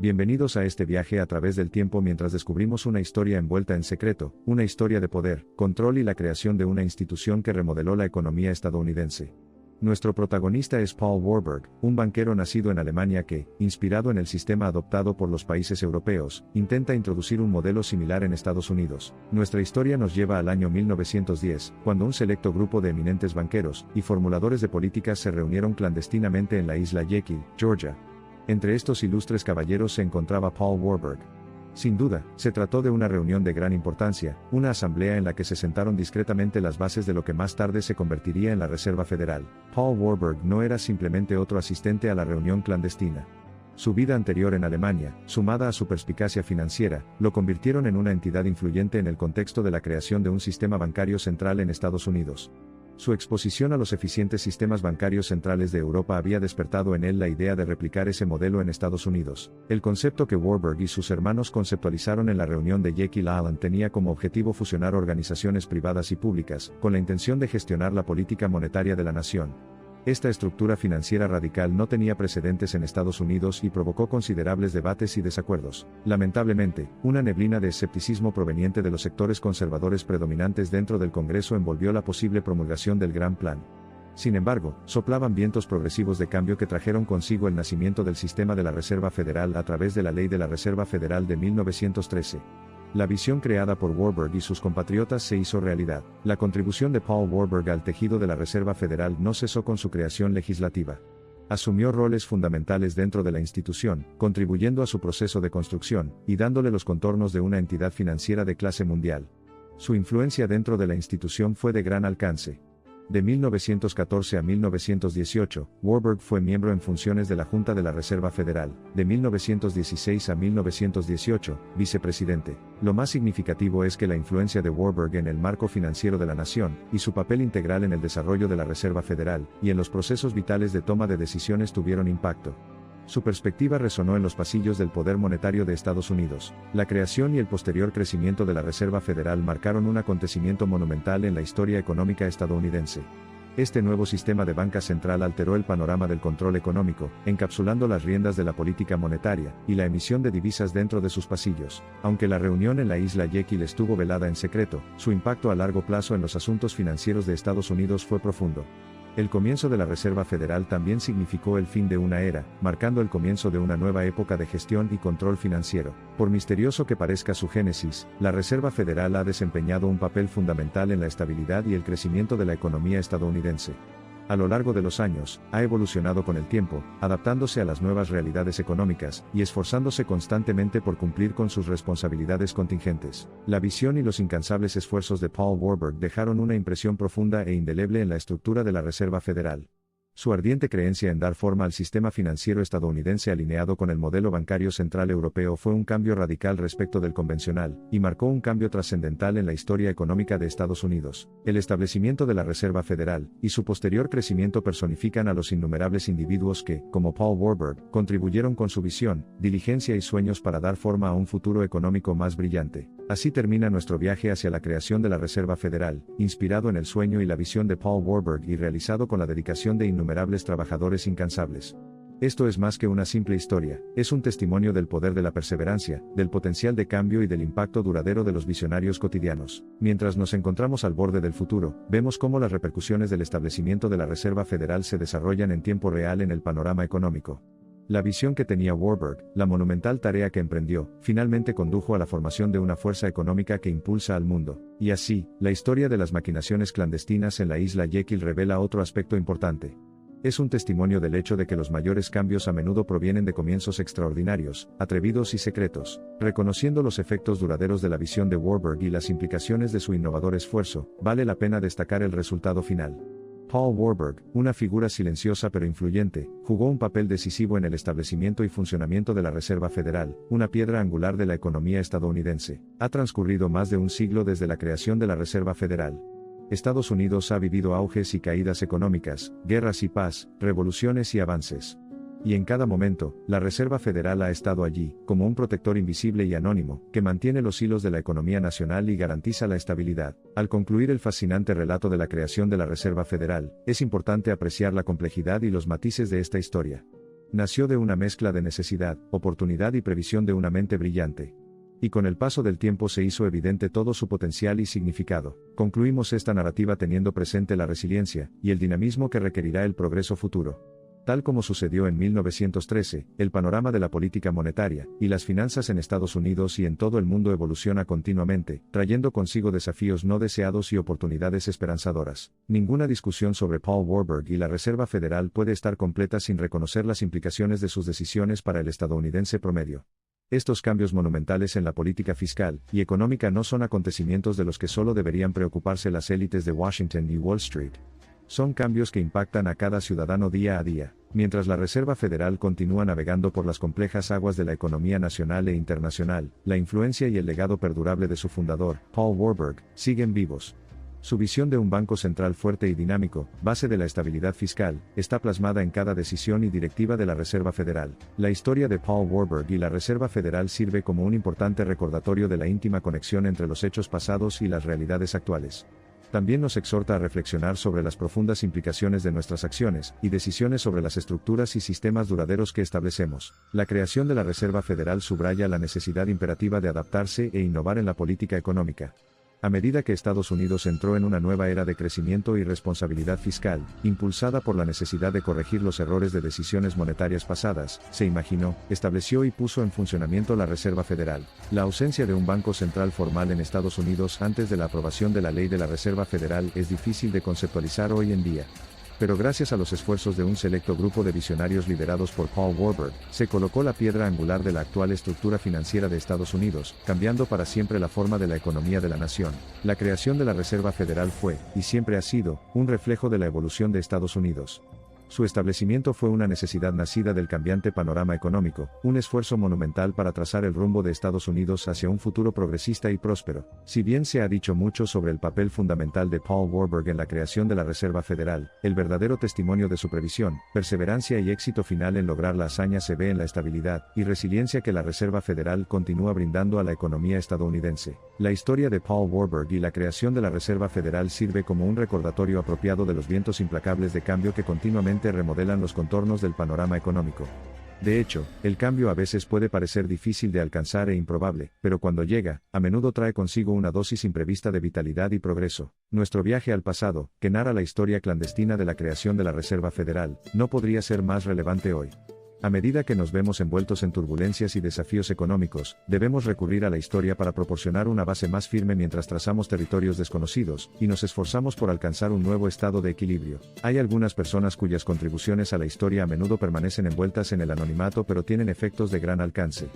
Bienvenidos a este viaje a través del tiempo mientras descubrimos una historia envuelta en secreto, una historia de poder, control y la creación de una institución que remodeló la economía estadounidense. Nuestro protagonista es Paul Warburg, un banquero nacido en Alemania que, inspirado en el sistema adoptado por los países europeos, intenta introducir un modelo similar en Estados Unidos. Nuestra historia nos lleva al año 1910, cuando un selecto grupo de eminentes banqueros y formuladores de políticas se reunieron clandestinamente en la isla Jekyll, Georgia. Entre estos ilustres caballeros se encontraba Paul Warburg. Sin duda, se trató de una reunión de gran importancia, una asamblea en la que se sentaron discretamente las bases de lo que más tarde se convertiría en la Reserva Federal. Paul Warburg no era simplemente otro asistente a la reunión clandestina. Su vida anterior en Alemania, sumada a su perspicacia financiera, lo convirtieron en una entidad influyente en el contexto de la creación de un sistema bancario central en Estados Unidos. Su exposición a los eficientes sistemas bancarios centrales de Europa había despertado en él la idea de replicar ese modelo en Estados Unidos. El concepto que Warburg y sus hermanos conceptualizaron en la reunión de Jekyll Island tenía como objetivo fusionar organizaciones privadas y públicas, con la intención de gestionar la política monetaria de la nación. Esta estructura financiera radical no tenía precedentes en Estados Unidos y provocó considerables debates y desacuerdos. Lamentablemente, una neblina de escepticismo proveniente de los sectores conservadores predominantes dentro del Congreso envolvió la posible promulgación del Gran Plan. Sin embargo, soplaban vientos progresivos de cambio que trajeron consigo el nacimiento del sistema de la Reserva Federal a través de la Ley de la Reserva Federal de 1913. La visión creada por Warburg y sus compatriotas se hizo realidad. La contribución de Paul Warburg al tejido de la Reserva Federal no cesó con su creación legislativa. Asumió roles fundamentales dentro de la institución, contribuyendo a su proceso de construcción, y dándole los contornos de una entidad financiera de clase mundial. Su influencia dentro de la institución fue de gran alcance. De 1914 a 1918, Warburg fue miembro en funciones de la Junta de la Reserva Federal. De 1916 a 1918, vicepresidente. Lo más significativo es que la influencia de Warburg en el marco financiero de la nación, y su papel integral en el desarrollo de la Reserva Federal, y en los procesos vitales de toma de decisiones tuvieron impacto. Su perspectiva resonó en los pasillos del poder monetario de Estados Unidos. La creación y el posterior crecimiento de la Reserva Federal marcaron un acontecimiento monumental en la historia económica estadounidense. Este nuevo sistema de banca central alteró el panorama del control económico, encapsulando las riendas de la política monetaria y la emisión de divisas dentro de sus pasillos. Aunque la reunión en la isla Jekyll estuvo velada en secreto, su impacto a largo plazo en los asuntos financieros de Estados Unidos fue profundo. El comienzo de la Reserva Federal también significó el fin de una era, marcando el comienzo de una nueva época de gestión y control financiero. Por misterioso que parezca su génesis, la Reserva Federal ha desempeñado un papel fundamental en la estabilidad y el crecimiento de la economía estadounidense. A lo largo de los años, ha evolucionado con el tiempo, adaptándose a las nuevas realidades económicas, y esforzándose constantemente por cumplir con sus responsabilidades contingentes. La visión y los incansables esfuerzos de Paul Warburg dejaron una impresión profunda e indeleble en la estructura de la Reserva Federal. Su ardiente creencia en dar forma al sistema financiero estadounidense alineado con el modelo bancario central europeo fue un cambio radical respecto del convencional, y marcó un cambio trascendental en la historia económica de Estados Unidos. El establecimiento de la Reserva Federal, y su posterior crecimiento personifican a los innumerables individuos que, como Paul Warburg, contribuyeron con su visión, diligencia y sueños para dar forma a un futuro económico más brillante. Así termina nuestro viaje hacia la creación de la Reserva Federal, inspirado en el sueño y la visión de Paul Warburg y realizado con la dedicación de innumerables trabajadores incansables. Esto es más que una simple historia, es un testimonio del poder de la perseverancia, del potencial de cambio y del impacto duradero de los visionarios cotidianos. Mientras nos encontramos al borde del futuro, vemos cómo las repercusiones del establecimiento de la Reserva Federal se desarrollan en tiempo real en el panorama económico. La visión que tenía Warburg, la monumental tarea que emprendió, finalmente condujo a la formación de una fuerza económica que impulsa al mundo. Y así, la historia de las maquinaciones clandestinas en la isla Jekyll revela otro aspecto importante. Es un testimonio del hecho de que los mayores cambios a menudo provienen de comienzos extraordinarios, atrevidos y secretos. Reconociendo los efectos duraderos de la visión de Warburg y las implicaciones de su innovador esfuerzo, vale la pena destacar el resultado final. Paul Warburg, una figura silenciosa pero influyente, jugó un papel decisivo en el establecimiento y funcionamiento de la Reserva Federal, una piedra angular de la economía estadounidense. Ha transcurrido más de un siglo desde la creación de la Reserva Federal. Estados Unidos ha vivido auges y caídas económicas, guerras y paz, revoluciones y avances. Y en cada momento, la Reserva Federal ha estado allí, como un protector invisible y anónimo, que mantiene los hilos de la economía nacional y garantiza la estabilidad. Al concluir el fascinante relato de la creación de la Reserva Federal, es importante apreciar la complejidad y los matices de esta historia. Nació de una mezcla de necesidad, oportunidad y previsión de una mente brillante. Y con el paso del tiempo se hizo evidente todo su potencial y significado. Concluimos esta narrativa teniendo presente la resiliencia y el dinamismo que requerirá el progreso futuro. Tal como sucedió en 1913, el panorama de la política monetaria y las finanzas en Estados Unidos y en todo el mundo evoluciona continuamente, trayendo consigo desafíos no deseados y oportunidades esperanzadoras. Ninguna discusión sobre Paul Warburg y la Reserva Federal puede estar completa sin reconocer las implicaciones de sus decisiones para el estadounidense promedio. Estos cambios monumentales en la política fiscal y económica no son acontecimientos de los que solo deberían preocuparse las élites de Washington y Wall Street. Son cambios que impactan a cada ciudadano día a día, mientras la Reserva Federal continúa navegando por las complejas aguas de la economía nacional e internacional. La influencia y el legado perdurable de su fundador, Paul Warburg, siguen vivos. Su visión de un banco central fuerte y dinámico, base de la estabilidad fiscal, está plasmada en cada decisión y directiva de la Reserva Federal. La historia de Paul Warburg y la Reserva Federal sirve como un importante recordatorio de la íntima conexión entre los hechos pasados y las realidades actuales. También nos exhorta a reflexionar sobre las profundas implicaciones de nuestras acciones y decisiones sobre las estructuras y sistemas duraderos que establecemos. La creación de la Reserva Federal subraya la necesidad imperativa de adaptarse e innovar en la política económica. A medida que Estados Unidos entró en una nueva era de crecimiento y responsabilidad fiscal, impulsada por la necesidad de corregir los errores de decisiones monetarias pasadas, se imaginó, estableció y puso en funcionamiento la Reserva Federal. La ausencia de un banco central formal en Estados Unidos antes de la aprobación de la ley de la Reserva Federal es difícil de conceptualizar hoy en día. Pero gracias a los esfuerzos de un selecto grupo de visionarios liderados por Paul Warburg, se colocó la piedra angular de la actual estructura financiera de Estados Unidos, cambiando para siempre la forma de la economía de la nación. La creación de la Reserva Federal fue, y siempre ha sido, un reflejo de la evolución de Estados Unidos. Su establecimiento fue una necesidad nacida del cambiante panorama económico, un esfuerzo monumental para trazar el rumbo de Estados Unidos hacia un futuro progresista y próspero. Si bien se ha dicho mucho sobre el papel fundamental de Paul Warburg en la creación de la Reserva Federal, el verdadero testimonio de su previsión, perseverancia y éxito final en lograr la hazaña se ve en la estabilidad y resiliencia que la Reserva Federal continúa brindando a la economía estadounidense. La historia de Paul Warburg y la creación de la Reserva Federal sirve como un recordatorio apropiado de los vientos implacables de cambio que continuamente remodelan los contornos del panorama económico. De hecho, el cambio a veces puede parecer difícil de alcanzar e improbable, pero cuando llega, a menudo trae consigo una dosis imprevista de vitalidad y progreso. Nuestro viaje al pasado, que narra la historia clandestina de la creación de la Reserva Federal, no podría ser más relevante hoy. A medida que nos vemos envueltos en turbulencias y desafíos económicos, debemos recurrir a la historia para proporcionar una base más firme mientras trazamos territorios desconocidos, y nos esforzamos por alcanzar un nuevo estado de equilibrio. Hay algunas personas cuyas contribuciones a la historia a menudo permanecen envueltas en el anonimato pero tienen efectos de gran alcance.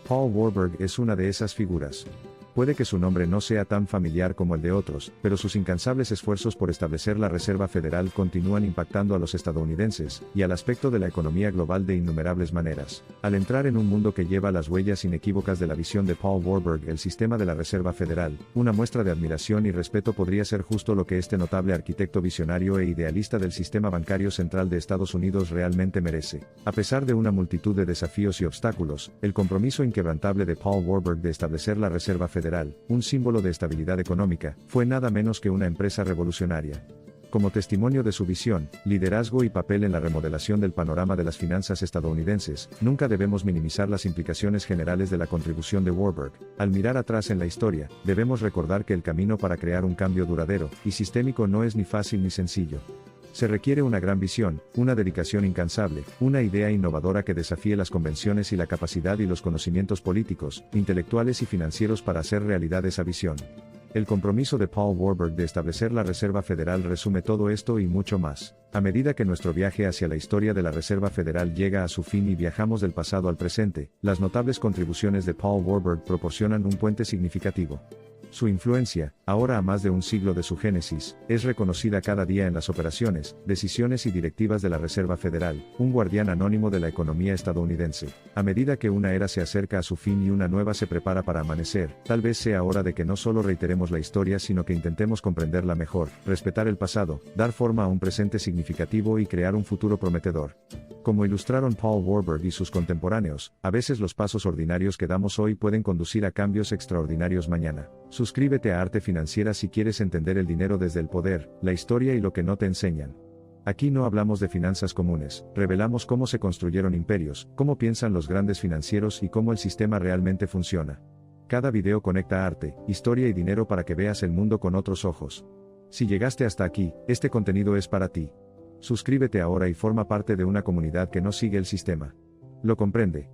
Paul Warburg es una de esas figuras. Puede que su nombre no sea tan familiar como el de otros, pero sus incansables esfuerzos por establecer la Reserva Federal continúan impactando a los estadounidenses y al aspecto de la economía global de innumerables maneras. Al entrar en un mundo que lleva las huellas inequívocas de la visión de Paul Warburg, el sistema de la Reserva Federal, una muestra de admiración y respeto podría ser justo lo que este notable arquitecto visionario e idealista del sistema bancario central de Estados Unidos realmente merece. A pesar de una multitud de desafíos y obstáculos, el compromiso inquebrantable de Paul Warburg de establecer la Reserva Federal, un símbolo de estabilidad económica, fue nada menos que una empresa revolucionaria. Como testimonio de su visión, liderazgo y papel en la remodelación del panorama de las finanzas estadounidenses, nunca debemos minimizar las implicaciones generales de la contribución de Warburg. Al mirar atrás en la historia, debemos recordar que el camino para crear un cambio duradero y sistémico no es ni fácil ni sencillo. Se requiere una gran visión, una dedicación incansable, una idea innovadora que desafíe las convenciones y la capacidad y los conocimientos políticos, intelectuales y financieros para hacer realidad esa visión. El compromiso de Paul Warburg de establecer la Reserva Federal resume todo esto y mucho más. A medida que nuestro viaje hacia la historia de la Reserva Federal llega a su fin y viajamos del pasado al presente, las notables contribuciones de Paul Warburg proporcionan un puente significativo. Su influencia, ahora a más de un siglo de su génesis, es reconocida cada día en las operaciones, decisiones y directivas de la Reserva Federal, un guardián anónimo de la economía estadounidense. A medida que una era se acerca a su fin y una nueva se prepara para amanecer, tal vez sea hora de que no solo reiteremos la historia sino que intentemos comprenderla mejor, respetar el pasado, dar forma a un presente significativo y crear un futuro prometedor. Como ilustraron Paul Warburg y sus contemporáneos, a veces los pasos ordinarios que damos hoy pueden conducir a cambios extraordinarios mañana. Suscríbete a Arte Financiera si quieres entender el dinero desde el poder, la historia y lo que no te enseñan. Aquí no hablamos de finanzas comunes, revelamos cómo se construyeron imperios, cómo piensan los grandes financieros y cómo el sistema realmente funciona. Cada video conecta arte, historia y dinero para que veas el mundo con otros ojos. Si llegaste hasta aquí, este contenido es para ti. Suscríbete ahora y forma parte de una comunidad que no sigue el sistema. Lo comprende.